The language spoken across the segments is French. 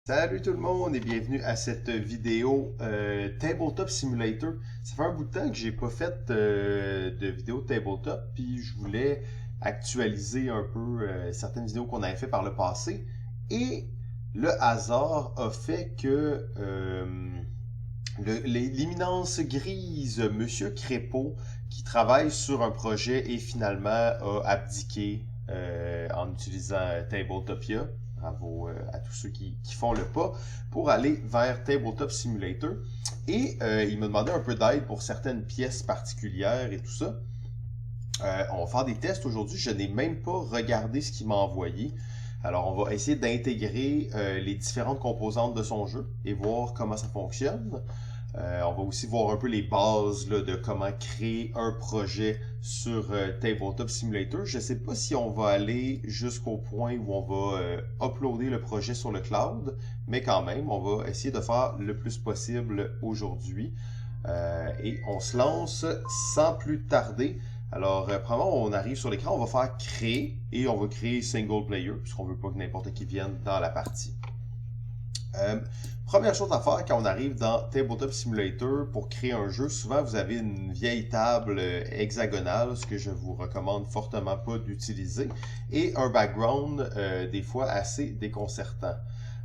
Salut tout le monde et bienvenue à cette vidéo Tabletop Simulator. Ça fait un bout de temps que j'ai pas fait de vidéo Tabletop, puis je voulais actualiser un peu certaines vidéos qu'on avait fait par le passé. Et le hasard a fait que l'imminence grise, Monsieur Crépeau, qui travaille sur un projet et finalement a abdiqué en utilisant Tabletopia. Bravo à tous ceux qui font le pas pour aller vers Tabletop Simulator. Et il m'a demandé un peu d'aide pour certaines pièces particulières et tout ça. On va faire des tests aujourd'hui. Je n'ai même pas regardé ce qu'il m'a envoyé. Alors, on va essayer d'intégrer les différentes composantes de son jeu et voir comment ça fonctionne. On va aussi voir un peu les bases là, de comment créer un projet sur Tabletop Simulator. Je ne sais pas si on va aller jusqu'au point où on va uploader le projet sur le cloud, mais quand même, on va essayer de faire le plus possible aujourd'hui. Et on se lance sans plus tarder. Alors, premièrement, on arrive sur l'écran, on va faire créer et on va créer single player, puisqu'on ne veut pas que n'importe qui vienne dans la partie. Première chose à faire quand on arrive dans Tabletop Simulator pour créer un jeu, souvent vous avez une vieille table hexagonale, ce que je vous recommande fortement pas d'utiliser, et un background des fois assez déconcertant.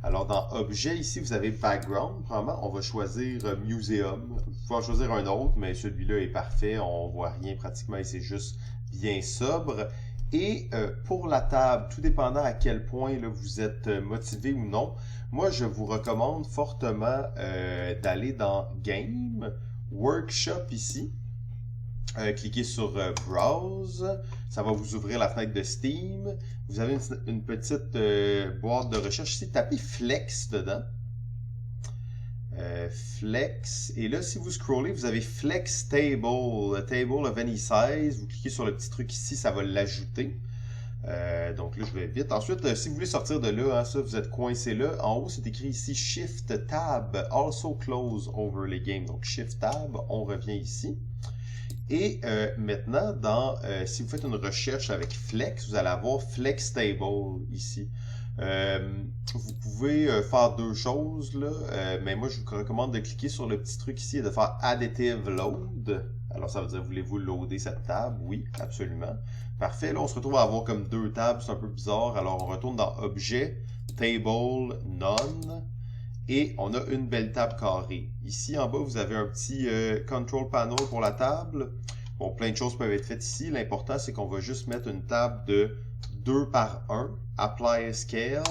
Alors dans Objet, ici vous avez Background, probablement on va choisir Museum, vous pouvez en choisir un autre, mais celui-là est parfait, on voit rien pratiquement et c'est juste bien sobre. Et pour la table, tout dépendant à quel point là, vous êtes motivé ou non, moi je vous recommande fortement d'aller dans Game, Workshop ici, cliquez sur Browse, ça va vous ouvrir la fenêtre de Steam, vous avez une petite boîte de recherche ici, tapez Flex dedans. Flex, et là si vous scrollez, vous avez Flex Table, Table of any size, vous cliquez sur le petit truc ici, ça va l'ajouter. Donc là je vais vite. Ensuite, si vous voulez sortir de là, ça vous êtes coincé là, en haut c'est écrit ici Shift Tab, also close overlay game, donc Shift Tab, on revient ici. Et maintenant, si vous faites une recherche avec Flex, vous allez avoir Flex Table ici. Vous pouvez faire deux choses, là, mais moi je vous recommande de cliquer sur le petit truc ici et de faire Additive Load. Alors ça veut dire, voulez-vous loader cette table? Oui, absolument. Parfait, là on se retrouve à avoir comme deux tables, c'est un peu bizarre. Alors on retourne dans Objet, Table, None. Et on a une belle table carrée. Ici en bas, vous avez un petit Control Panel pour la table. Bon, plein de choses peuvent être faites ici. L'important, c'est qu'on va juste mettre une table de 2 par 1. Apply Scale.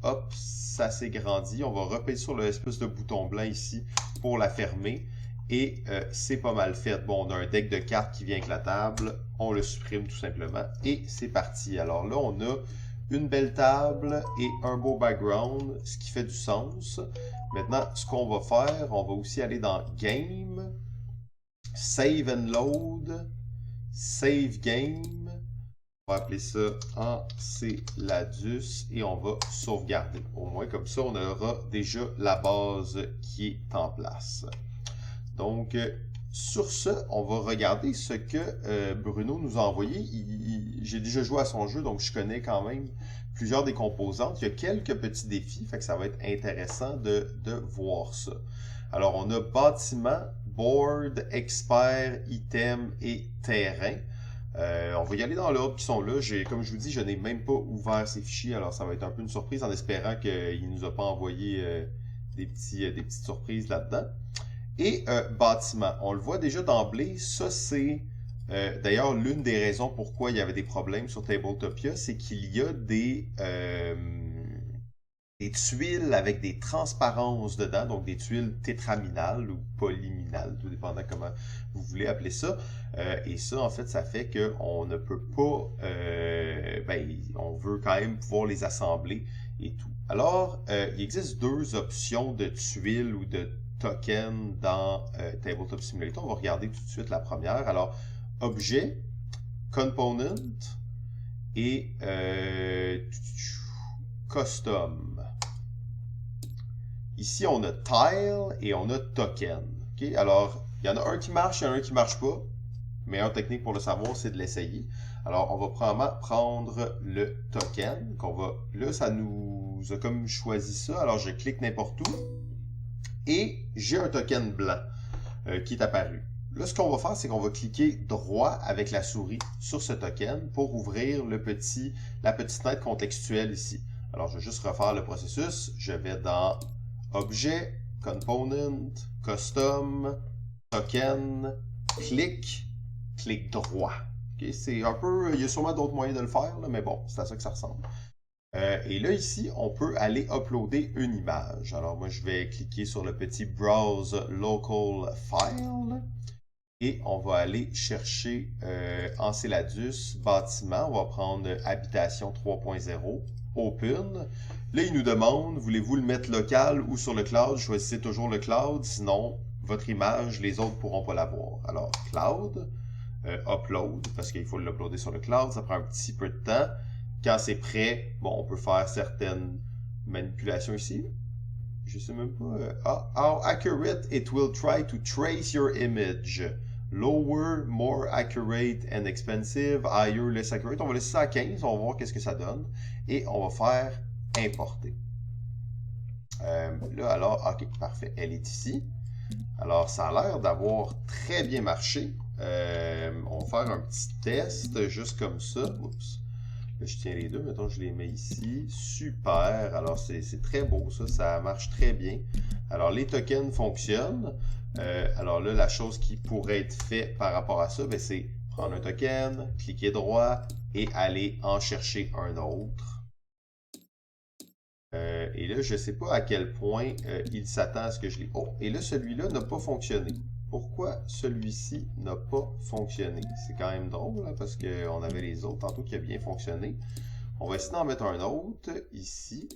Hop, ça s'est grandi. On va repérer sur l'espèce de bouton blanc ici pour la fermer. Et c'est pas mal fait. Bon, on a un deck de cartes qui vient avec la table. On le supprime tout simplement. Et c'est parti. Alors là, on a une belle table et un beau background, ce qui fait du sens. Maintenant, ce qu'on va faire, on va aussi aller dans Game, Save and Load, Save Game. On va appeler ça Enceladus et on va sauvegarder. Au moins, comme ça, on aura déjà la base qui est en place. Donc, sur ce, on va regarder ce que Bruno nous a envoyé. J'ai déjà joué à son jeu, donc je connais quand même plusieurs des composantes. Il y a quelques petits défis, fait que ça va être intéressant de voir ça. Alors, on a bâtiment, board, expert, item et terrain. On va y aller dans l'ordre qui sont là. Comme je vous dis, je n'ai même pas ouvert ces fichiers, alors ça va être un peu une surprise en espérant qu'il ne nous a pas envoyé des petites surprises là-dedans. Et bâtiment, on le voit déjà d'emblée, ça c'est d'ailleurs l'une des raisons pourquoi il y avait des problèmes sur Tabletopia, c'est qu'il y a des tuiles avec des transparences dedans, donc des tuiles tétraminales ou polyminales, tout dépendant comment vous voulez appeler ça. Et ça, en fait, ça fait qu'on ne peut pas, on veut quand même pouvoir les assembler et tout. Alors, il existe deux options de tuiles ou de token dans Tabletop Simulator. On va regarder tout de suite la première. Alors, Objet, Component et Custom. Ici, on a Tile et on a Token. Okay? Alors, il y en a un qui marche et un qui ne marche pas. Meilleure technique pour le savoir, c'est de l'essayer. Alors, on va probablement prendre le token. Là, ça nous nous a comme choisi ça. Alors, je clique n'importe où et j'ai un token blanc qui est apparu. Là, ce qu'on va faire, c'est qu'on va cliquer droit avec la souris sur ce token pour ouvrir la petite fenêtre contextuelle ici. Alors, je vais juste refaire le processus. Je vais dans Objet, Component, Custom, Token, clic droit. Okay? C'est un peu, il y a sûrement d'autres moyens de le faire, là, mais bon, c'est à ça que ça ressemble. Et là, ici, on peut aller uploader une image. Alors, moi, je vais cliquer sur le petit Browse Local File. Et on va aller chercher Enceladus, bâtiment. On va prendre Habitation 3.0, Open. Là, il nous demande, voulez-vous le mettre local ou sur le cloud? Choisissez toujours le cloud, sinon, votre image, les autres ne pourront pas la voir. Alors, cloud, upload, parce qu'il faut l'uploader sur le cloud, ça prend un petit peu de temps. Quand c'est prêt, bon, on peut faire certaines manipulations ici. Je sais même pas. How accurate it will try to trace your image. Lower, more accurate and expensive. Higher, less accurate. On va laisser ça à 15. On va voir qu'est-ce que ça donne. Et on va faire importer. Là, alors, ok, parfait. Elle est ici. Alors, ça a l'air d'avoir très bien marché. On va faire un petit test juste comme ça. Oups. Là, je tiens les deux, mettons je les mets ici. Super! Alors, c'est très beau ça, ça marche très bien. Alors, les tokens fonctionnent. Alors là, la chose qui pourrait être faite par rapport à ça, c'est prendre un token, cliquer droit et aller en chercher un autre. Et là, je ne sais pas à quel point il s'attend à ce que je l'ai. Oh, et là, celui-là n'a pas fonctionné. Pourquoi celui-ci n'a pas fonctionné? C'est quand même drôle, hein, parce qu'on avait les autres tantôt qui a bien fonctionné. On va essayer d'en mettre un autre ici.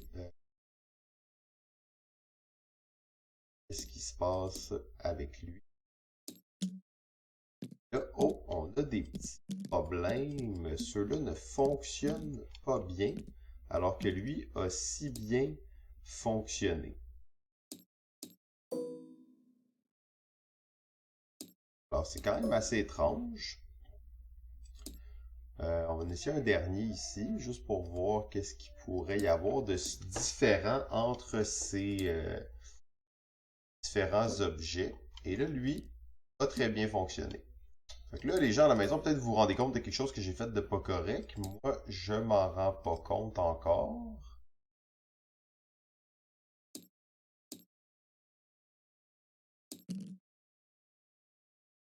Qu'est-ce qui se passe avec lui? Là, oh, on a des petits problèmes. Ceux-là ne fonctionnent pas bien, alors que lui a si bien fonctionné. Alors, c'est quand même assez étrange. On va en essayer un dernier ici, juste pour voir qu'est-ce qu'il pourrait y avoir de différent entre ces différents objets. Et là, lui, a très bien fonctionné. Fait que là, les gens à la maison, peut-être vous vous rendez compte de quelque chose que j'ai fait de pas correct. Moi, je m'en rends pas compte encore.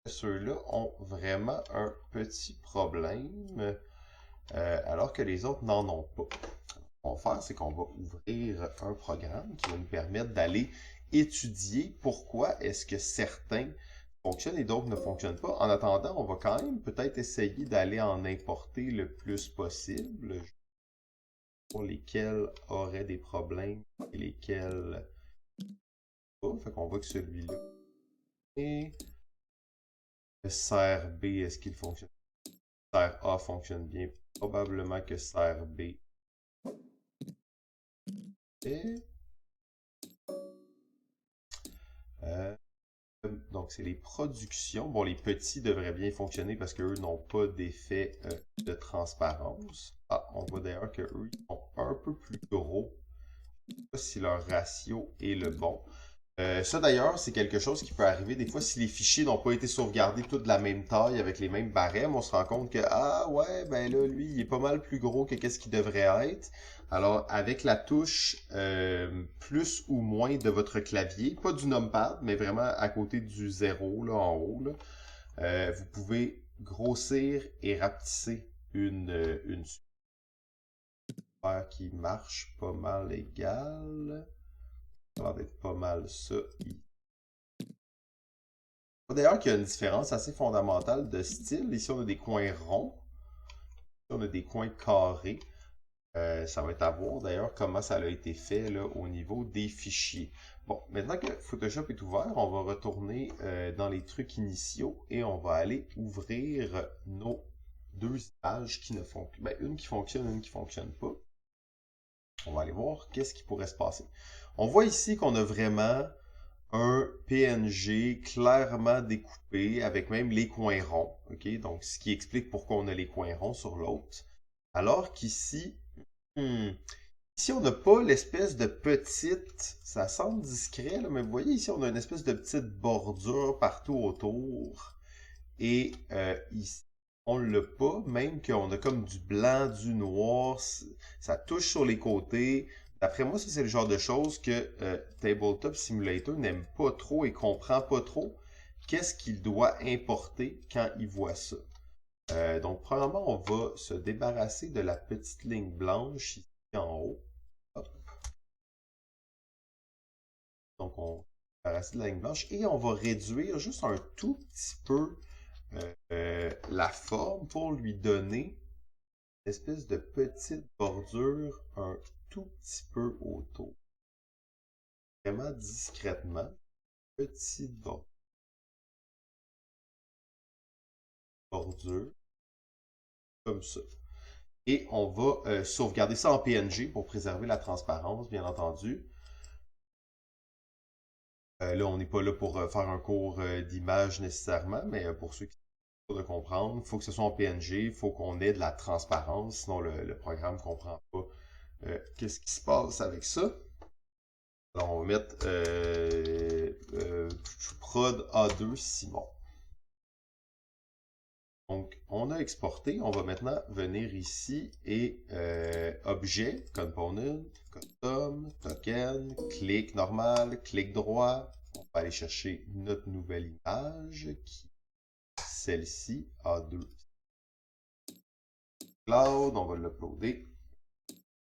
Ceux-là ont vraiment un petit problème, alors que les autres n'en ont pas. Ce qu'on va faire, c'est qu'on va ouvrir un programme qui va nous permettre d'aller étudier pourquoi est-ce que certains fonctionnent et d'autres ne fonctionnent pas. En attendant, on va quand même peut-être essayer d'aller en importer le plus possible pour lesquels auraient des problèmes et lesquels pas. Fait qu'on voit que celui-là et le CRB, est-ce qu'il fonctionne? CRA fonctionne bien. Probablement que CRB. Et... donc, c'est les productions. Bon, les petits devraient bien fonctionner parce qu'eux n'ont pas d'effet de transparence. Ah, on voit d'ailleurs qu'eux, ils sont un peu plus gros. Je ne sais pas si leur ratio est le bon. Ça d'ailleurs, c'est quelque chose qui peut arriver des fois si les fichiers n'ont pas été sauvegardés tous de la même taille avec les mêmes barèmes, on se rend compte que ah ouais, ben là lui, il est pas mal plus gros que qu'est-ce qu'il devrait être. Alors avec la touche plus ou moins de votre clavier, pas du numpad, mais vraiment à côté du 0 là en haut là, vous pouvez grossir et rapetisser une super qui marche pas mal égal. Ça va être pas mal ça. D'ailleurs, qu'il y a une différence assez fondamentale de style. Ici, on a des coins ronds. Ici, on a des coins carrés. Ça va être à voir d'ailleurs comment ça a été fait là, au niveau des fichiers. Bon, maintenant que Photoshop est ouvert, on va retourner dans les trucs initiaux et on va aller ouvrir nos deux images qui ne fonctionnent pas. Une qui fonctionne, une qui ne fonctionne pas. On va aller voir qu'est-ce qui pourrait se passer. On voit ici qu'on a vraiment un PNG clairement découpé avec même les coins ronds. Okay? Donc, ce qui explique pourquoi on a les coins ronds sur l'autre. Alors qu'ici, Ici, on n'a pas l'espèce de petite... Ça semble discret, là, mais vous voyez ici, on a une espèce de petite bordure partout autour. Et ici, on l'a pas, même qu'on a comme du blanc, du noir, ça touche sur les côtés. D'après moi, ça c'est le genre de choses que Tabletop Simulator n'aime pas trop et comprend pas trop. Qu'est-ce qu'il doit importer quand il voit ça? Donc, premièrement, on va se débarrasser de la petite ligne blanche ici en haut. Hop. Donc, on va se débarrasser de la ligne blanche et on va réduire juste un tout petit peu la forme pour lui donner une espèce de petite bordure un tout petit peu autour. Vraiment discrètement, petite bordure, comme ça. Et on va sauvegarder ça en PNG pour préserver la transparence, bien entendu. Là, on n'est pas là pour faire un cours d'image nécessairement, mais pour ceux qui sont de comprendre, il faut que ce soit en PNG, il faut qu'on ait de la transparence, sinon le programme ne comprend pas qu'est-ce qui se passe avec ça. Alors, on va mettre prod A2 Simon. Donc, on a exporté. On va maintenant venir ici et objet, component, custom, token, clic normal, clic droit. On va aller chercher notre nouvelle image qui est celle-ci, A2 Cloud. On va l'uploader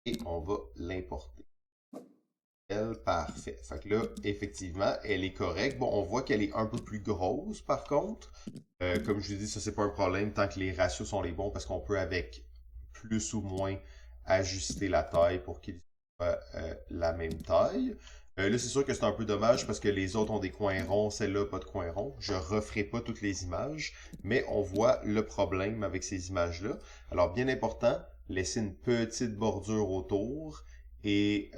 et on va l'importer. Parfait. Fait que là, effectivement, elle est correcte. Bon, on voit qu'elle est un peu plus grosse, par contre. Comme je vous dis, ça, c'est pas un problème tant que les ratios sont les bons, parce qu'on peut, avec plus ou moins, ajuster la taille pour qu'il soit la même taille. Là, c'est sûr que c'est un peu dommage, parce que les autres ont des coins ronds, celle-là, pas de coins ronds. Je referai pas toutes les images, mais on voit le problème avec ces images-là. Alors, bien important, laisser une petite bordure autour, et...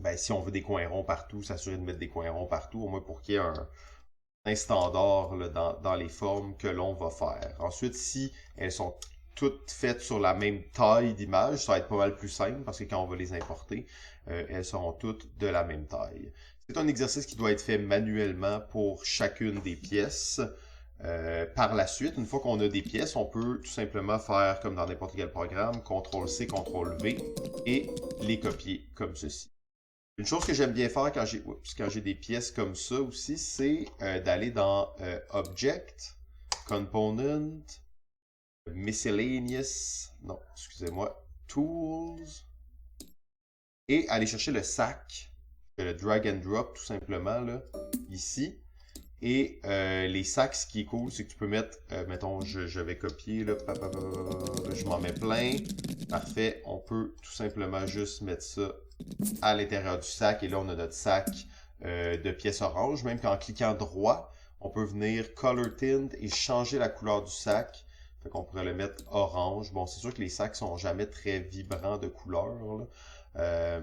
ben, si on veut des coins ronds partout, s'assurer de mettre des coins ronds partout, au moins pour qu'il y ait un standard là, dans les formes que l'on va faire. Ensuite, si elles sont toutes faites sur la même taille d'image, ça va être pas mal plus simple parce que quand on va les importer, elles seront toutes de la même taille. C'est un exercice qui doit être fait manuellement pour chacune des pièces. Par la suite, une fois qu'on a des pièces, on peut tout simplement faire comme dans n'importe quel programme, CTRL-C, CTRL-V et les copier comme ceci. Une chose que j'aime bien faire quand j'ai des pièces comme ça aussi, c'est d'aller dans Object, Component, Miscellaneous, non, excusez-moi, Tools, et aller chercher le sac, le drag and drop tout simplement, là, ici. Et les sacs, ce qui est cool, c'est que tu peux mettre, mettons, je vais copier, là, je m'en mets plein. Parfait, on peut tout simplement juste mettre ça à l'intérieur du sac. Et là, on a notre sac de pièces orange. Même qu'en cliquant droit, on peut venir Color Tint et changer la couleur du sac. Fait qu'on pourrait le mettre orange. Bon, c'est sûr que les sacs sont jamais très vibrants de couleur, là.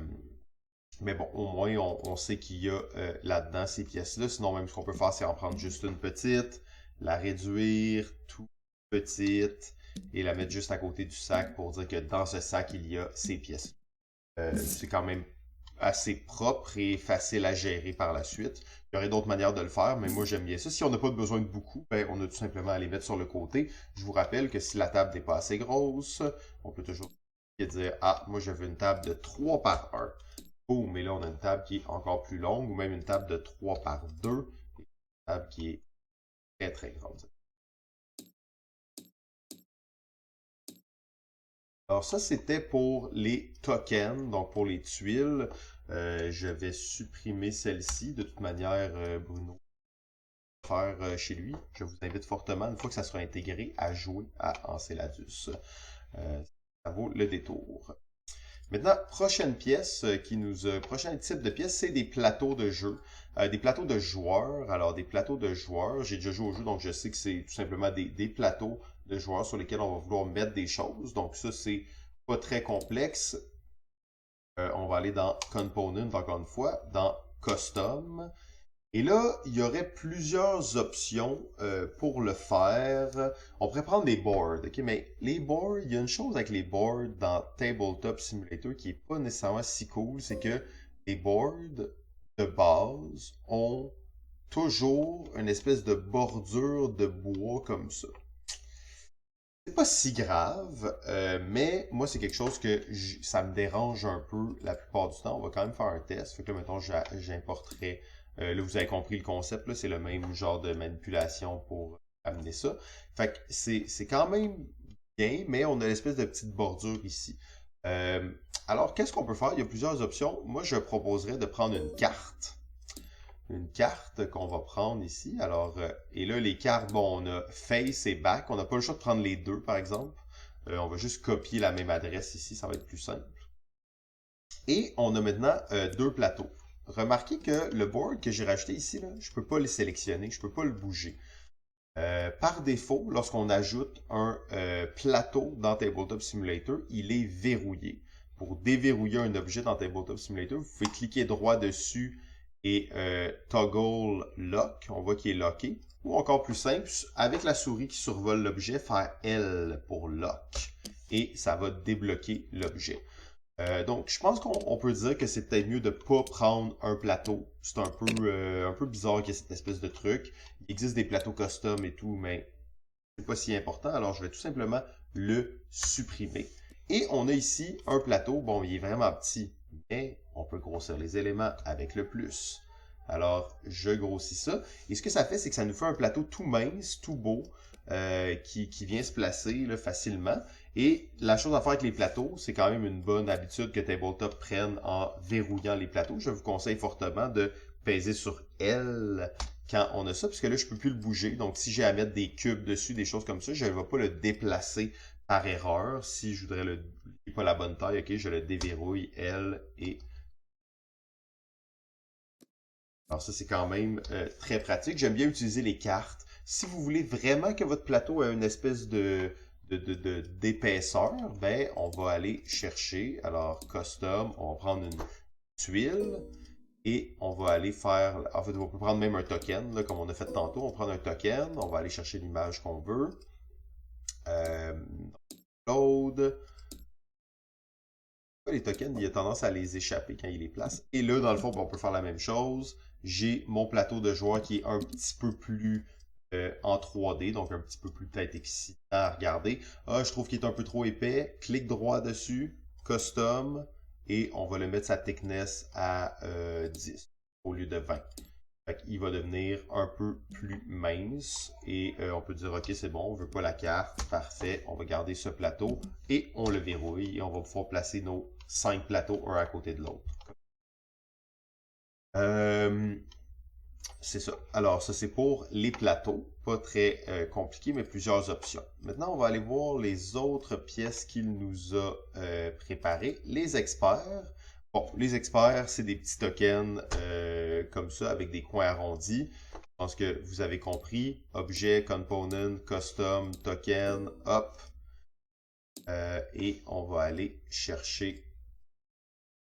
Mais bon, au moins, on sait qu'il y a là-dedans ces pièces-là. Sinon, même ce qu'on peut faire, c'est en prendre juste une petite, la réduire, toute petite, et la mettre juste à côté du sac pour dire que dans ce sac, il y a ces pièces. C'est quand même assez propre et facile à gérer par la suite. Il y aurait d'autres manières de le faire, mais moi, j'aime bien ça. Si on n'a pas besoin de beaucoup, ben, on a tout simplement à les mettre sur le côté. Je vous rappelle que si la table n'est pas assez grosse, on peut toujours dire « Ah, moi, je veux une table de 3 par 1. » Boum, mais là, on a une table qui est encore plus longue, ou même une table de 3 par 2. Une table qui est très, très grande. Alors ça, c'était pour les tokens, donc pour les tuiles. Je vais supprimer celle-ci. De toute manière, Bruno va faire chez lui. Je vous invite fortement, une fois que ça sera intégré, à jouer à Enceladus. Ça vaut le détour. Maintenant, prochaine pièce prochain type de pièce, c'est des plateaux de jeu. Des plateaux de joueurs. Alors, des plateaux de joueurs, j'ai déjà joué au jeu, donc je sais que c'est tout simplement des plateaux de joueurs sur lesquels on va vouloir mettre des choses. Donc ça, c'est pas très complexe. On va aller dans Component, encore une fois, dans Custom. Et là, il y aurait plusieurs options pour le faire. On pourrait prendre les boards, ok? Mais les boards, il y a une chose avec les boards dans Tabletop Simulator qui est pas nécessairement si cool, c'est que les boards de base ont toujours une espèce de bordure de bois comme ça. C'est pas si grave, mais moi c'est quelque chose que ça me dérange un peu la plupart du temps. On va quand même faire un test. Fait que là, mettons, j'importerai. Là, vous avez compris le concept, là, c'est le même genre de manipulation pour amener ça. Fait que c'est quand même bien, mais on a l'espèce de petite bordure ici. Euh, alors, qu'est-ce qu'on peut faire? Il y a plusieurs options. Moi, je proposerais de prendre une carte. Une carte qu'on va prendre ici. Alors, et là, les cartes, bon, on a face et back. On n'a pas le choix de prendre les deux, par exemple. On va juste copier la même adresse ici, ça va être plus simple. Et on a maintenant deux plateaux. Remarquez que le board que j'ai rajouté ici, là, je ne peux pas le sélectionner, je ne peux pas le bouger. Par défaut, lorsqu'on ajoute un plateau dans Tabletop Simulator, il est verrouillé. Pour déverrouiller un objet dans Tabletop Simulator, vous pouvez cliquer droit dessus et toggle lock, on voit qu'il est locké. Ou encore plus simple, avec la souris qui survole l'objet, faire L pour lock. Et ça va débloquer l'objet. Donc, je pense qu'on peut dire que c'est peut-être mieux de ne pas prendre un plateau. C'est un peu bizarre qu'il y ait cette espèce de truc. Il existe des plateaux custom et tout, mais c'est pas si important. Alors, je vais tout simplement le supprimer. Et on a ici un plateau. Bon, il est vraiment petit, mais on peut grossir les éléments avec le plus. Alors, je grossis ça. Et ce que ça fait, c'est que ça nous fait un plateau tout mince, tout beau, qui vient se placer là, facilement. Et la chose à faire avec les plateaux, c'est quand même une bonne habitude que Tabletop prenne en verrouillant les plateaux. Je vous conseille fortement de peser sur L quand on a ça, puisque là, je ne peux plus le bouger. Donc, si j'ai à mettre des cubes dessus, des choses comme ça, je ne vais pas le déplacer par erreur. Si je voudrais le pas la bonne taille, ok, je le déverrouille L et... Alors ça, c'est quand même très pratique. J'aime bien utiliser les cartes. Si vous voulez vraiment que votre plateau ait une espèce d'épaisseur, ben, on va aller chercher, alors custom, on va prendre une tuile et on va aller faire, en fait, on peut prendre même un token, là, comme on a fait tantôt, on prend un token, on va aller chercher l'image qu'on veut, load, les tokens, il a tendance à les échapper quand il les place, et là, dans le fond, on peut faire la même chose, j'ai mon plateau de joueur qui est un petit peu plus en 3D, donc un petit peu plus peut-être excitant à regarder. Ah, je trouve qu'il est un peu trop épais. Clique droit dessus, Custom, et on va le mettre sa thickness à 10 au lieu de 20. Fait qu'il va devenir un peu plus mince et on peut dire ok c'est bon, on veut pas la carte, parfait, on va garder ce plateau et on le verrouille et on va pouvoir placer nos 5 plateaux un à côté de l'autre. C'est ça. Alors, ça, c'est pour les plateaux. Pas très compliqué, mais plusieurs options. Maintenant, on va aller voir les autres pièces qu'il nous a préparées. Les experts. Bon, les experts, c'est des petits tokens comme ça, avec des coins arrondis. Je pense que vous avez compris. Objet, component, custom, token, hop. Et on va aller chercher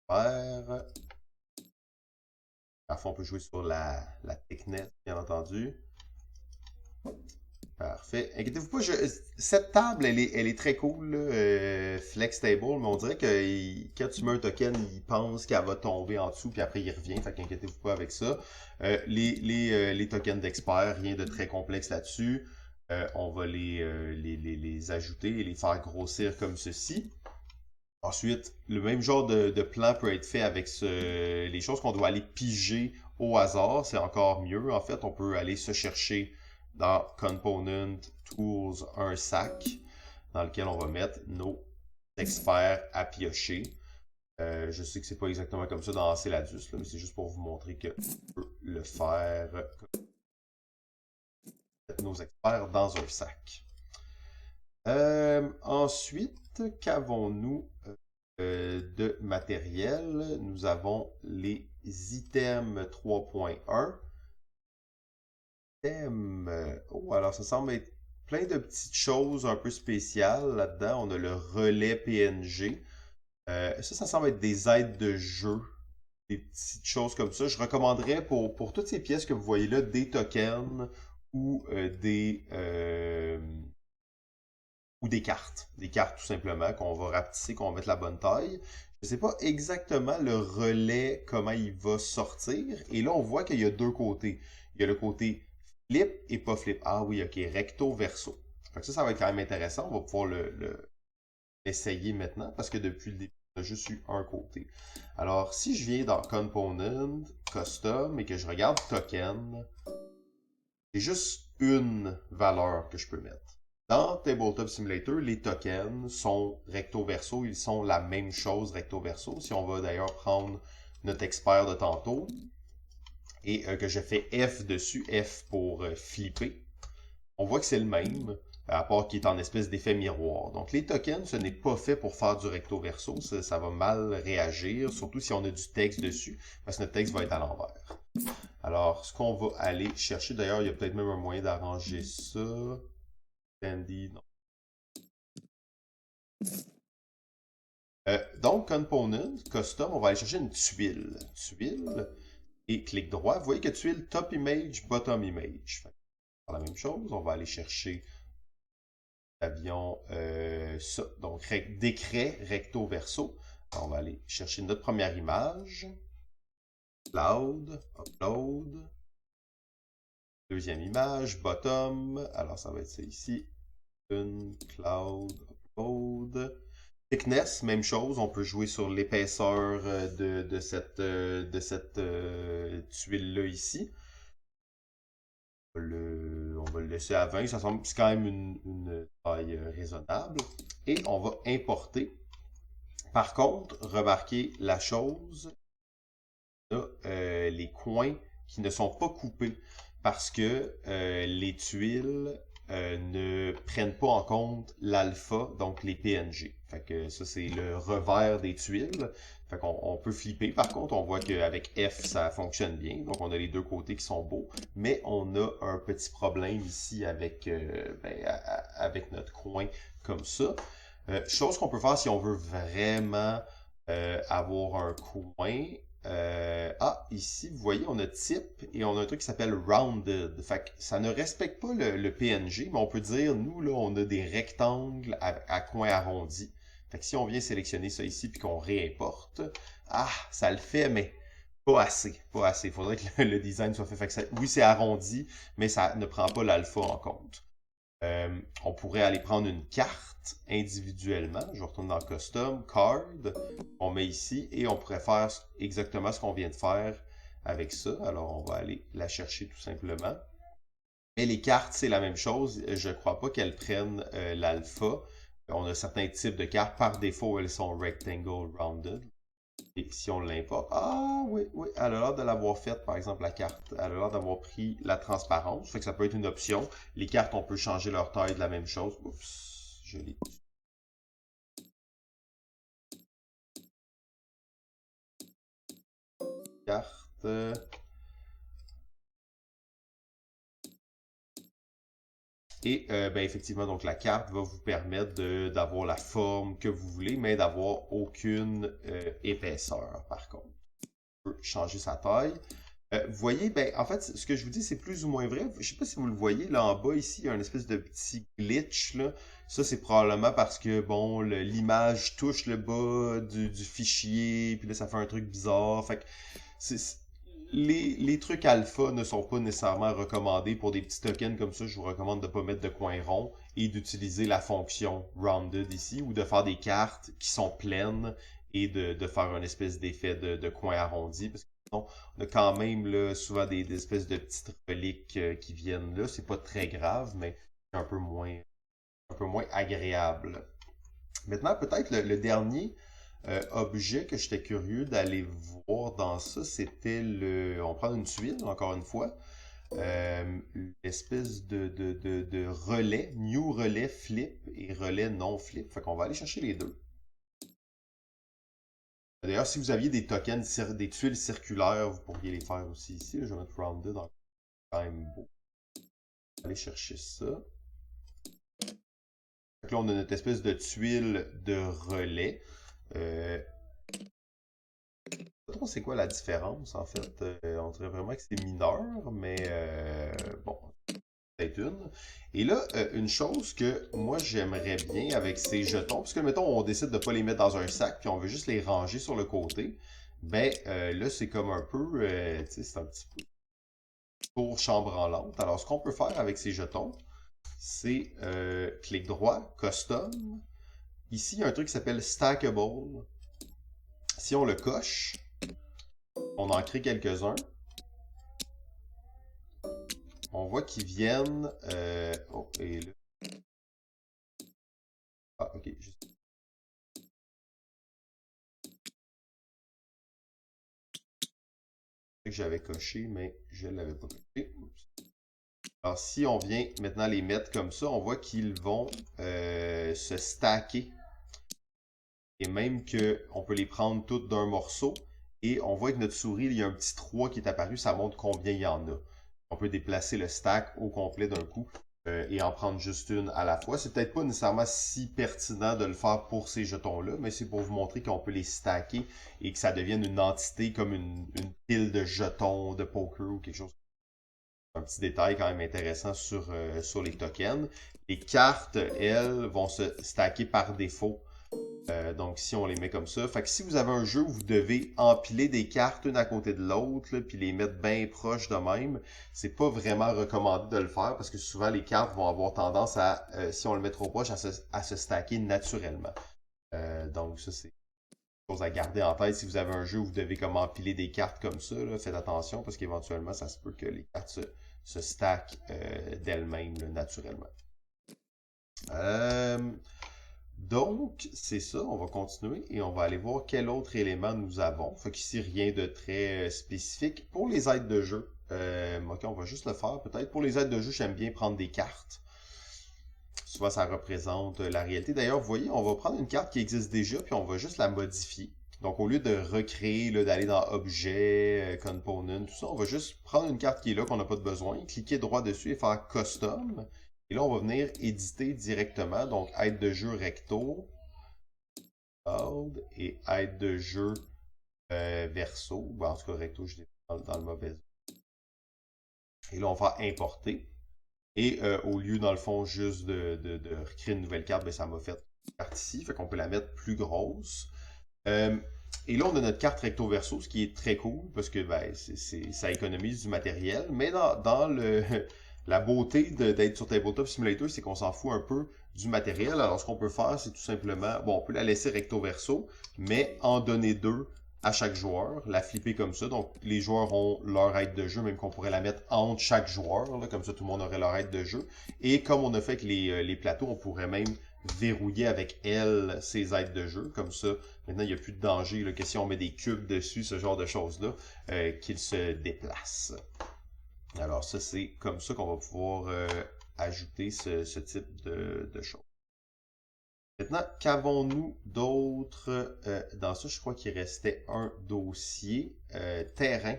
expert. Parfois, on peut jouer sur la thickness, bien entendu. Parfait. Inquiétez-vous pas, cette table, elle est très cool, là, Flex Table, mais on dirait que quand tu mets un token, il pense qu'elle va tomber en dessous, puis après il revient, fait qu'inquiétez-vous pas avec ça. Les tokens d'expert, rien de très complexe là-dessus. On va les ajouter et les faire grossir comme ceci. Ensuite, le même genre de plan peut être fait avec les choses qu'on doit aller piger au hasard. C'est encore mieux. En fait, on peut aller se chercher dans Component Tools un sac dans lequel on va mettre nos experts à piocher. Je sais que c'est pas exactement comme ça dans Céladus, mais c'est juste pour vous montrer qu'on peut le faire. Mettre nos experts dans un sac. Ensuite, qu'avons-nous de matériel? Nous avons les items 3.1. Oh, alors ça semble être plein de petites choses un peu spéciales là-dedans. On a le relais PNG. Ça semble être des aides de jeu. des petites choses comme ça. Je recommanderais pour toutes ces pièces que vous voyez là, des tokens ou des cartes. Des cartes tout simplement qu'on va rapetisser, qu'on va mettre la bonne taille. Je ne sais pas exactement le relais, comment il va sortir. Et là, on voit qu'il y a deux côtés. Il y a le côté flip et pas flip. Ah oui, ok, recto verso. Fait que ça va être quand même intéressant. On va pouvoir l'essayer maintenant parce que depuis le début, on a juste eu un côté. Alors, si je viens dans Component, Custom et que je regarde Token, j'ai juste une valeur que je peux mettre. Dans Tabletop Simulator, les tokens sont recto-verso, ils sont la même chose recto-verso. Si on va d'ailleurs prendre notre expert de tantôt et que je fais F dessus, F pour flipper, on voit que c'est le même, à part qu'il est en espèce d'effet miroir. Donc les tokens, ce n'est pas fait pour faire du recto-verso, ça va mal réagir, surtout si on a du texte dessus, parce que notre texte va être à l'envers. Alors, ce qu'on va aller chercher, d'ailleurs, il y a peut-être même un moyen d'arranger ça. Candy, non. Donc, Component, Custom, on va aller chercher une tuile. Tuile, et clic droit. Vous voyez que tuile Top Image, Bottom Image. Fait que la même chose, on va aller chercher l'avion, ça. Donc, décret recto verso. Alors, on va aller chercher notre première image. Cloud, Upload. Deuxième image, Bottom. Alors, ça va être ça ici. Une, Cloud, Upload. Thickness, même chose, on peut jouer sur l'épaisseur de cette tuile-là ici. On va le laisser à 20, ça semble c'est quand même une taille raisonnable. Et on va importer. Par contre, remarquez la chose, là, les coins qui ne sont pas coupés parce que les tuiles ne prennent pas en compte l'alpha, donc les PNG. Fait que ça, c'est le revers des tuiles. Fait qu'on peut flipper. Par contre, on voit qu'avec F, ça fonctionne bien. Donc, on a les deux côtés qui sont beaux. Mais on a un petit problème ici avec, avec notre coin comme ça. Chose qu'on peut faire si on veut vraiment avoir un coin. Ici, vous voyez, on a type et on a un truc qui s'appelle rounded. Fait que ça ne respecte pas le PNG, mais on peut dire, nous, là, on a des rectangles à coins arrondis. Fait que si on vient sélectionner ça ici puis qu'on réimporte, ça le fait, mais pas assez. Pas assez. Il faudrait que le design soit fait. Fait que oui, c'est arrondi, mais ça ne prend pas l'alpha en compte. On pourrait aller prendre une carte individuellement. Je retourne dans Custom, Card, on met ici et on pourrait faire exactement ce qu'on vient de faire avec ça. Alors on va aller la chercher tout simplement. Mais les cartes, c'est la même chose. Je ne crois pas qu'elles prennent l'alpha. On a certains types de cartes. Par défaut, elles sont rectangle rounded. Et si on l'importe, oui, elle a l'air de l'avoir faite, par exemple, la carte. Elle a l'air d'avoir pris la transparence. Fait que ça peut être une option. Les cartes, on peut changer leur taille de la même chose. Oups, je l'ai dit. Carte. Et effectivement, donc la carte va vous permettre d'avoir la forme que vous voulez, mais d'avoir aucune épaisseur, par contre. On peut changer sa taille. Vous voyez, en fait, ce que je vous dis, c'est plus ou moins vrai. Je ne sais pas si vous le voyez, là en bas, ici, il y a une espèce de petit glitch, là. Ça, c'est probablement parce que, bon, l'image touche le bas du fichier, puis là, ça fait un truc bizarre. Fait que les trucs alpha ne sont pas nécessairement recommandés pour des petits tokens comme ça. Je vous recommande de ne pas mettre de coin rond et d'utiliser la fonction rounded ici, ou de faire des cartes qui sont pleines et de faire une espèce d'effet de coin arrondi, parce que on a quand même là, souvent des espèces de petites reliques qui viennent là. C'est pas très grave, mais c'est un peu moins agréable. Maintenant, peut-être le dernier objet que j'étais curieux d'aller voir dans ça, c'était on prend une tuile, encore une fois, l'espèce de relais, new relais flip et relais non flip. Fait qu'on va aller chercher les deux. D'ailleurs, si vous aviez des tokens, des tuiles circulaires, vous pourriez les faire aussi ici. Je vais mettre rounded en quand même beau. Aller chercher ça. Donc là, on a notre espèce de tuile de relais. trop c'est quoi la différence, en fait. On dirait vraiment que c'est mineur, mais bon, peut-être une. Et là, une chose que moi j'aimerais bien avec ces jetons, parce que mettons on décide de ne pas les mettre dans un sac, puis on veut juste les ranger sur le côté, ben là c'est comme un peu, tu sais, c'est un petit peu pour chambranlante. Alors ce qu'on peut faire avec ces jetons, c'est clic droit, custom. Ici, il y a un truc qui s'appelle stackable. Si on le coche, on en crée quelques-uns. On voit qu'ils viennent. Oh, et là. Ah, ok. Que j'avais coché, mais je ne l'avais pas coché. Alors, si on vient maintenant les mettre comme ça, on voit qu'ils vont se stacker. Et même qu'on peut les prendre toutes d'un morceau. Et on voit que notre souris, il y a un petit 3 qui est apparu, ça montre combien il y en a. On peut déplacer le stack au complet d'un coup et en prendre juste une à la fois. C'est peut-être pas nécessairement si pertinent de le faire pour ces jetons-là, mais c'est pour vous montrer qu'on peut les stacker et que ça devienne une entité comme une pile de jetons de poker ou quelque chose. Un petit détail quand même intéressant sur les tokens. Les cartes, elles, vont se stacker par défaut. Donc, si on les met comme ça. Fait que si vous avez un jeu où vous devez empiler des cartes une à côté de l'autre, puis les mettre bien proches de même, c'est pas vraiment recommandé de le faire parce que souvent les cartes vont avoir tendance à, si on le met trop proche, à se stacker naturellement. Donc, ça, c'est une chose à garder en tête. Si vous avez un jeu où vous devez comme empiler des cartes comme ça, là, faites attention parce qu'éventuellement, ça se peut que les cartes se stackent d'elles-mêmes naturellement. Donc, c'est ça, on va continuer et on va aller voir quel autre élément nous avons. Fait qu'ici, rien de très spécifique. Pour les aides de jeu, ok, on va juste le faire peut-être. Pour les aides de jeu, j'aime bien prendre des cartes. Souvent, ça représente la réalité. D'ailleurs, vous voyez, on va prendre une carte qui existe déjà, puis on va juste la modifier. Donc, au lieu de recréer, d'aller dans Objet, Component, tout ça, on va juste prendre une carte qui est là, qu'on n'a pas de besoin, cliquer droit dessus et faire Custom. Et là, on va venir éditer directement. Donc, aide de jeu recto, cloud, et aide de jeu verso. Bon, en tout cas, recto, je l'ai dans le mauvais. Et là, on va faire importer. Et au lieu, dans le fond, juste de recréer une nouvelle carte, ben, ça m'a fait une carte ici. Fait qu'on peut la mettre plus grosse. Et là, on a notre carte recto-verso, ce qui est très cool parce que ben, ça économise du matériel. Mais dans la beauté d'être sur Tabletop Simulator, c'est qu'on s'en fout un peu du matériel. Alors, ce qu'on peut faire, c'est tout simplement, bon, on peut la laisser recto-verso, mais en donner deux à chaque joueur, la flipper comme ça. Donc, les joueurs ont leur aide de jeu, même qu'on pourrait la mettre entre chaque joueur, là, comme ça tout le monde aurait leur aide de jeu. Et comme on a fait avec les plateaux, on pourrait même verrouiller avec elle ses aides de jeu. Comme ça, maintenant, il n'y a plus de danger là, que si on met des cubes dessus, ce genre de choses-là, qu'ils se déplacent. Alors ça, c'est comme ça qu'on va pouvoir ajouter ce type de choses. Maintenant, qu'avons-nous d'autre dans ça? Je crois qu'il restait un dossier. Terrain.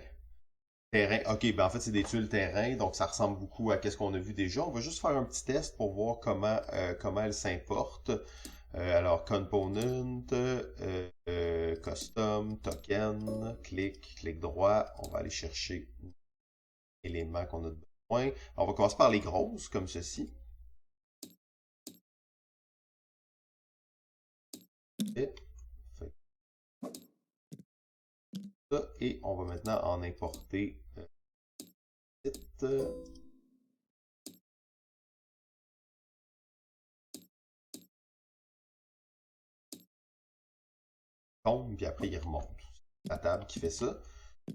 Terrain. Ok, ben en fait, c'est des tuiles terrain, donc ça ressemble beaucoup à ce qu'on a vu déjà. On va juste faire un petit test pour voir comment elles s'importent. Alors, component, custom, token, clic droit. On va aller chercher l'élément qu'on a besoin. Alors, on va commencer par les grosses, comme ceci. Et on va maintenant en importer tombe, puis après il remonte. La table qui fait ça.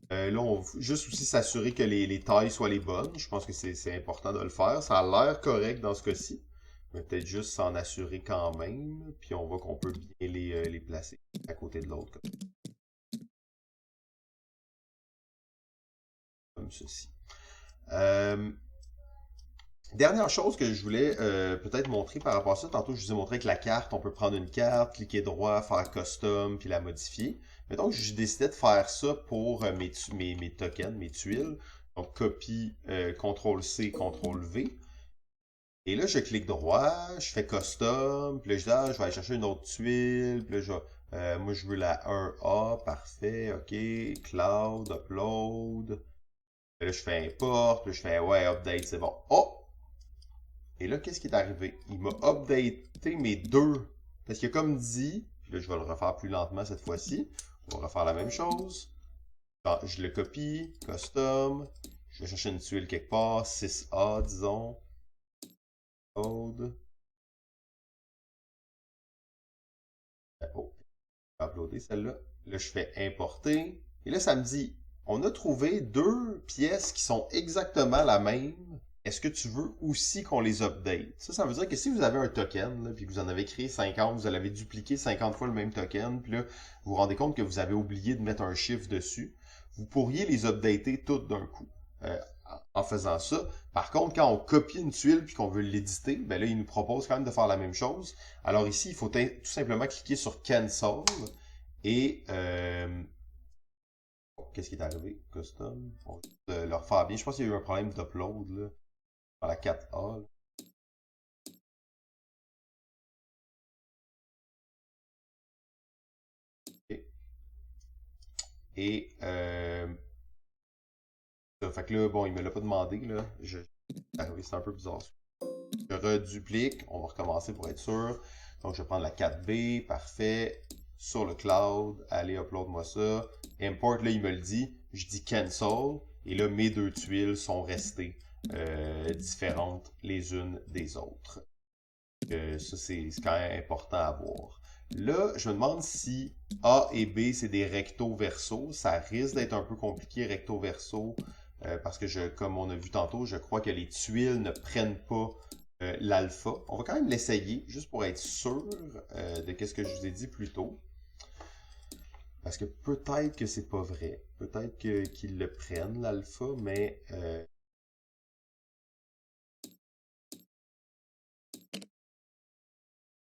Là, on va juste aussi s'assurer que les tailles soient les bonnes. Je pense que c'est important de le faire. Ça a l'air correct dans ce cas-ci. Mais peut-être juste s'en assurer quand même. Puis on voit qu'on peut bien les placer à côté de l'autre. Comme ceci. Dernière chose que je voulais peut-être montrer par rapport à ça, tantôt je vous ai montré que la carte, on peut prendre une carte, cliquer droit, faire custom, puis la modifier. Mais donc, j'ai décidé de faire ça pour mes tokens, mes tuiles. Donc, copie, CTRL-C, CTRL-V. Et là, je clique droit, je fais custom, puis là, je dis, je vais aller chercher une autre tuile, puis là, je vais Moi, je veux la 1A, parfait, ok. Cloud, upload. Là, je fais import, là, je fais ouais, update, c'est bon. Oh! Et là, qu'est-ce qui est arrivé? Il m'a updaté mes deux. Parce qu'il a comme dit, puis là, je vais le refaire plus lentement cette fois-ci. On va refaire la même chose. Je le copie, custom. Je vais chercher une tuile quelque part, 6A, disons. Code. Oh, je vais uploader celle-là. Là, je fais importer. Et là, ça me dit, on a trouvé deux pièces qui sont exactement la même. Est-ce que tu veux aussi qu'on les update? Ça veut dire que si vous avez un token, là, puis que vous en avez créé 50, vous avez dupliqué 50 fois le même token, puis là, vous vous rendez compte que vous avez oublié de mettre un chiffre dessus, vous pourriez les updater toutes d'un coup en faisant ça. Par contre, quand on copie une tuile puis qu'on veut l'éditer, ben là, il nous propose quand même de faire la même chose. Alors ici, il faut tout simplement cliquer sur Cancel et qu'est-ce qui est arrivé? Custom. On va le refaire bien. Je pense qu'il y a eu un problème d'upload là. Par la 4A. Là. Okay. Et fait que là, bon, il me l'a pas demandé, là. C'est un peu bizarre. Je reduplique, on va recommencer pour être sûr. Donc je vais prendre la 4B, parfait. Sur le cloud, allez, upload-moi ça. Import, là, il me le dit. Je dis cancel. Et là, mes deux tuiles sont restées différentes les unes des autres. Ça, c'est quand même important à voir. Là, je me demande si A et B, c'est des recto verso. Ça risque d'être un peu compliqué recto verso parce que, comme on a vu tantôt, je crois que les tuiles ne prennent pas l'alpha. On va quand même l'essayer, juste pour être sûr de ce que je vous ai dit plus tôt. Parce que peut-être que c'est pas vrai. Peut-être qu'ils le prennent, l'alpha, mais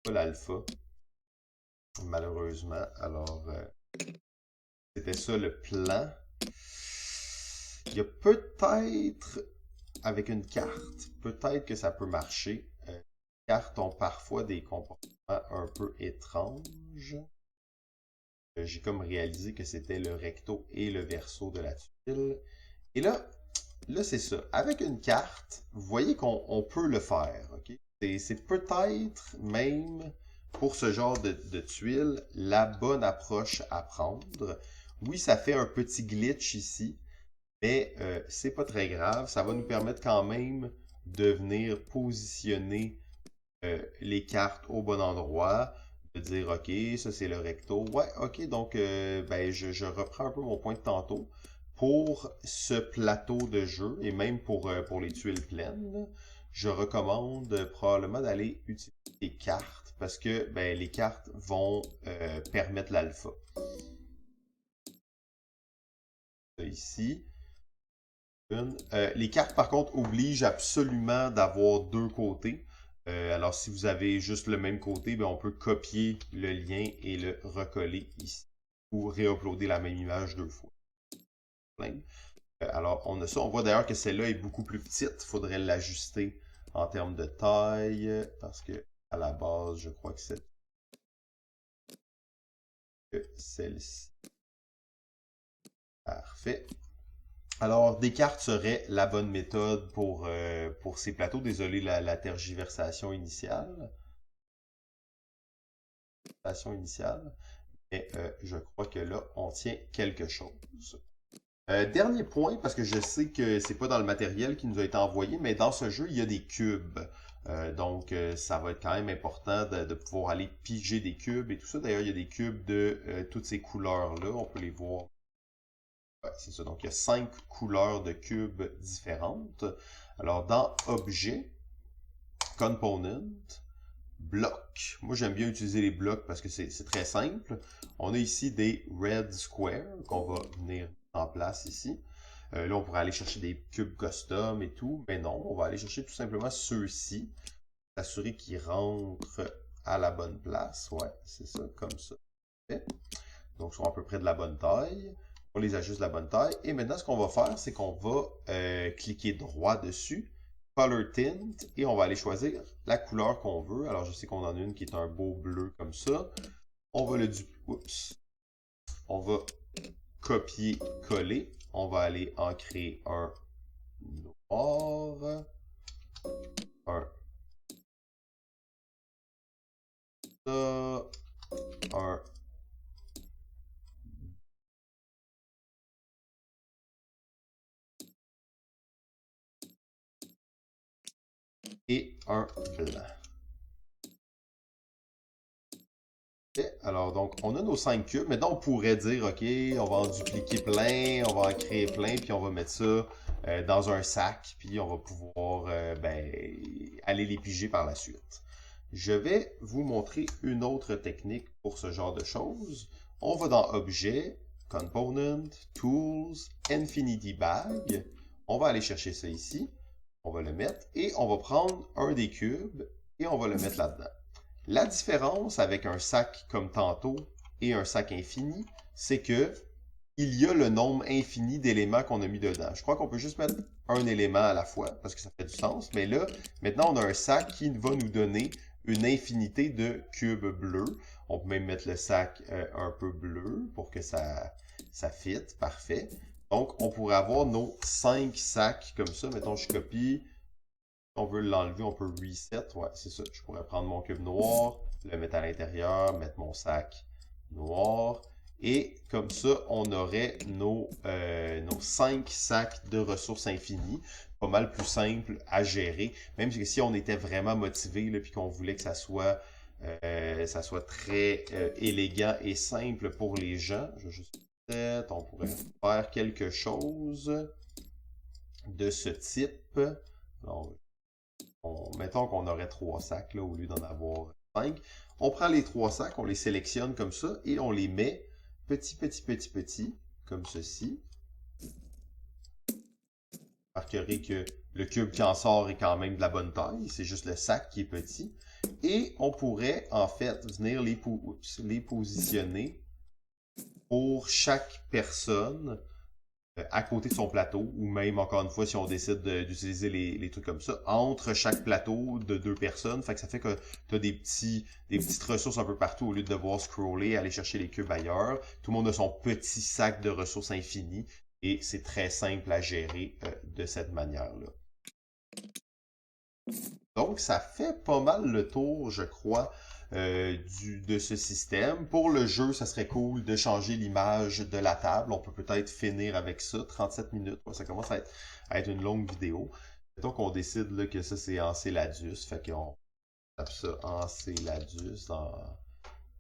pas l'alpha. Malheureusement. Alors, c'était ça le plan. Il y a peut-être, avec une carte, peut-être que ça peut marcher. Les cartes ont parfois des comportements un peu étranges. J'ai comme réalisé que c'était le recto et le verso de la tuile. Et là c'est ça. Avec une carte, vous voyez qu'on peut le faire. Okay? C'est peut-être même pour ce genre de tuile la bonne approche à prendre. Oui, ça fait un petit glitch ici, mais c'est pas très grave. Ça va nous permettre quand même de venir positionner les cartes au bon endroit, de dire OK, ça c'est le recto. Ouais, OK, donc ben, je reprends un peu mon point de tantôt. Pour ce plateau de jeu, et même pour les tuiles pleines, je recommande probablement d'aller utiliser les cartes, parce que ben, les cartes vont permettre l'alpha. Ici. Les cartes, par contre, obligent absolument d'avoir deux côtés. Alors, si vous avez juste le même côté, ben, on peut copier le lien et le recoller ici. Ou réuploader la même image deux fois. Alors, on a ça. On voit d'ailleurs que celle-là est beaucoup plus petite. Il faudrait l'ajuster en termes de taille. Parce que à la base, je crois que c'est celle-ci. Parfait. Alors, Descartes serait la bonne méthode pour ces plateaux. Désolé la tergiversation initiale. Mais je crois que là, on tient quelque chose. Dernier point, parce que je sais que c'est pas dans le matériel qui nous a été envoyé, mais dans ce jeu, il y a des cubes. Donc, ça va être quand même important de pouvoir aller piger des cubes et tout ça. D'ailleurs, il y a des cubes de toutes ces couleurs-là. On peut les voir. Ouais, c'est ça. Donc, il y a 5 couleurs de cubes différentes. Alors, dans Objet, Component, Bloc. Moi, j'aime bien utiliser les blocs parce que c'est très simple. On a ici des Red Square qu'on va venir en place ici. Là, on pourrait aller chercher des cubes custom et tout. Mais non, on va aller chercher tout simplement ceux-ci. S'assurer qu'ils rentrent à la bonne place. Ouais, c'est ça, comme ça. Donc, ils sont à peu près de la bonne taille. On les ajuste de la bonne taille. Et maintenant, ce qu'on va faire, c'est qu'on va cliquer droit dessus, Color Tint, et on va aller choisir la couleur qu'on veut. Alors, je sais qu'on en a une qui est un beau bleu comme ça. On va oups, on va copier-coller. On va aller en créer un noir, un ça, un et un blanc. Alors, donc, on a nos 5 cubes. Maintenant, on pourrait dire, OK, on va en dupliquer plein, on va en créer plein, puis on va mettre ça dans un sac, puis on va pouvoir aller les piger par la suite. Je vais vous montrer une autre technique pour ce genre de choses. On va dans Objet, Component, Tools, Infinity Bag. On va aller chercher ça ici. On va le mettre et on va prendre un des cubes et on va le mettre là-dedans. La différence avec un sac comme tantôt et un sac infini, c'est que il y a le nombre infini d'éléments qu'on a mis dedans. Je crois qu'on peut juste mettre un élément à la fois, parce que ça fait du sens. Mais là, maintenant, on a un sac qui va nous donner une infinité de cubes bleus. On peut même mettre le sac un peu bleu pour que ça fit. Parfait. Donc, on pourrait avoir nos 5 sacs comme ça. Mettons, je copie. On veut l'enlever, on peut reset. Ouais, c'est ça. Je pourrais prendre mon cube noir, le mettre à l'intérieur, mettre mon sac noir. Et comme ça, on aurait nos 5 sacs de ressources infinies. Pas mal plus simple à gérer. Même si on était vraiment motivé et qu'on voulait que ça soit très élégant et simple pour les gens. Je vais juste peut-être, on pourrait faire quelque chose de ce type. Alors, mettons qu'on aurait 3 sacs là, au lieu d'en avoir 5. On prend les 3 sacs, on les sélectionne comme ça et on les met petit, comme ceci. Vous remarquerez que le cube qui en sort est quand même de la bonne taille, c'est juste le sac qui est petit. Et on pourrait en fait venir les positionner pour chaque personne à côté de son plateau, ou même, encore une fois, si on décide d'utiliser les trucs comme ça, entre chaque plateau de 2 personnes. Fait que ça fait que tu as des petites ressources un peu partout au lieu de devoir scroller, aller chercher les cubes ailleurs. Tout le monde a son petit sac de ressources infinies et c'est très simple à gérer de cette manière-là. Donc, ça fait pas mal le tour, je crois, de ce système. Pour le jeu, ça serait cool de changer l'image de la table. On peut peut-être finir avec ça. 37 minutes, ça commence à être une longue vidéo. Mettons qu'on décide là, que ça, c'est Enceladus. Fait qu'on tape ça Enceladus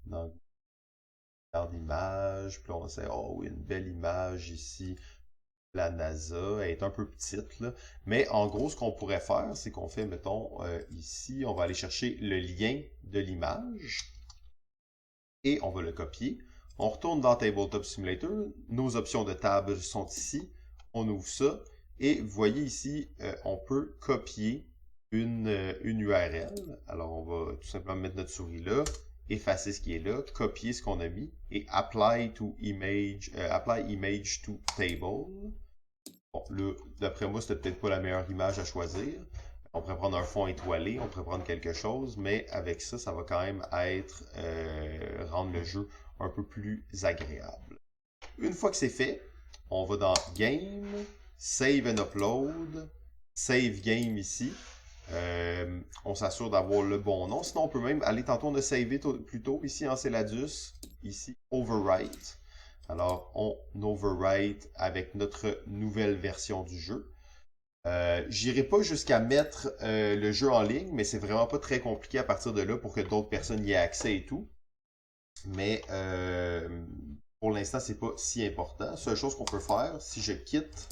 dans l'image. Puis on va dire, oh oui, une belle image ici. La NASA, elle est un peu petite, là. Mais en gros, ce qu'on pourrait faire, c'est qu'on fait, mettons, ici, on va aller chercher le lien de l'image et on va le copier. On retourne dans Tabletop Simulator. Nos options de table sont ici. On ouvre ça et vous voyez ici, on peut copier une URL. Alors, on va tout simplement mettre notre souris là, effacer ce qui est là, copier ce qu'on a mis et apply image to table. Bon, là, d'après moi, c'était peut-être pas la meilleure image à choisir. On pourrait prendre un fond étoilé, on pourrait prendre quelque chose, mais avec ça, ça va quand même rendre le jeu un peu plus agréable. Une fois que c'est fait, on va dans Game, Save and Upload, Save Game ici. On s'assure d'avoir le bon nom. Sinon, on peut même aller, tantôt on a savé plus tôt, ici Enceladus, ici Overwrite. Alors, on overwrite avec notre nouvelle version du jeu. J'irai pas jusqu'à mettre le jeu en ligne, mais c'est vraiment pas très compliqué à partir de là pour que d'autres personnes y aient accès et tout. Mais pour l'instant, c'est pas si important. Seule chose qu'on peut faire, si je quitte,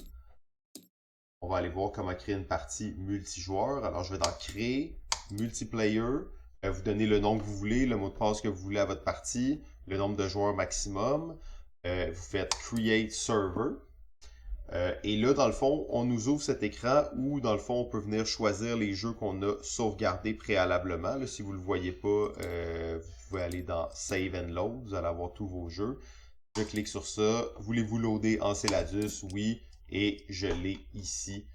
on va aller voir comment créer une partie multijoueur. Alors, je vais dans Créer, Multiplayer. Vous donnez le nom que vous voulez, le mot de passe que vous voulez à votre partie, le nombre de joueurs maximum. Vous faites Create Server. Et là, dans le fond, on nous ouvre cet écran où, dans le fond, on peut venir choisir les jeux qu'on a sauvegardés préalablement. Là, si vous ne le voyez pas, vous pouvez aller dans Save and Load. Vous allez avoir tous vos jeux. Je clique sur ça. Voulez-vous loader Enceladus? Oui. Et je l'ai ici.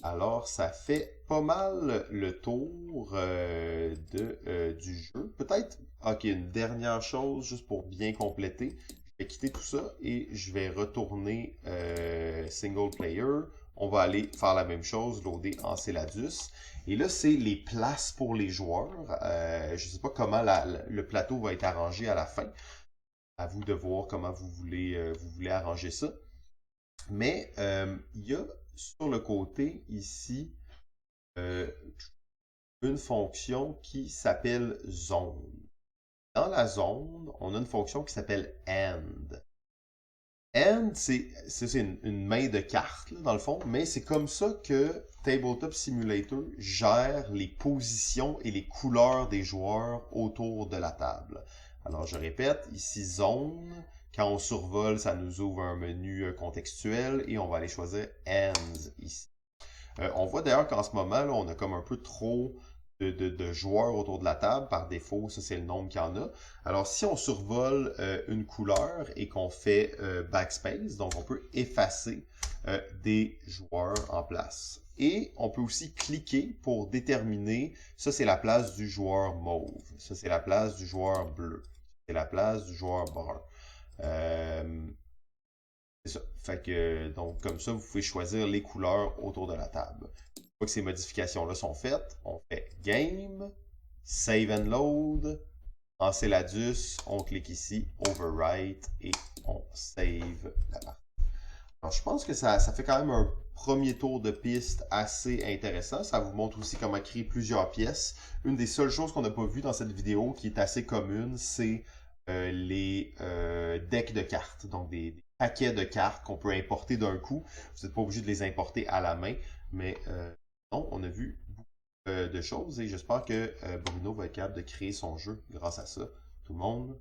Alors, ça fait pas mal le tour du jeu. Peut-être, ok, une dernière chose, juste pour bien compléter. Je vais quitter tout ça et je vais retourner single player. On va aller faire la même chose, loader Enceladus. Et là, c'est les places pour les joueurs. Je ne sais pas comment le plateau va être arrangé à la fin. À vous de voir comment vous voulez arranger ça. Mais il y a sur le côté ici euh, une fonction qui s'appelle zone. Dans la zone, on a une fonction qui s'appelle end. End, c'est une main de carte, là, dans le fond, mais c'est comme ça que Tabletop Simulator gère les positions et les couleurs des joueurs autour de la table. Alors, je répète, ici zone. Quand on survole, ça nous ouvre un menu contextuel et on va aller choisir Ends ici. On voit d'ailleurs qu'en ce moment, là, on a comme un peu trop de joueurs autour de la table. Par défaut, ça c'est le nombre qu'il y en a. Alors, si on survole une couleur et qu'on fait backspace, donc on peut effacer des joueurs en place. Et on peut aussi cliquer pour déterminer, ça c'est la place du joueur mauve, ça c'est la place du joueur bleu, c'est la place du joueur brun. C'est ça. Fait que, donc, comme ça, vous pouvez choisir les couleurs autour de la table. Une fois que ces modifications-là sont faites, on fait Game, Save and Load, Enceladus, on clique ici, Overwrite, et on save la partie. Alors, je pense que ça fait quand même un premier tour de piste assez intéressant. Ça vous montre aussi comment créer plusieurs pièces. Une des seules choses qu'on n'a pas vues dans cette vidéo, qui est assez commune, c'est les decks de cartes. Donc, des paquets de cartes qu'on peut importer d'un coup. Vous n'êtes pas obligé de les importer à la main. Mais non, on a vu beaucoup de choses et j'espère que Bruno va être capable de créer son jeu grâce à ça. Tout le monde,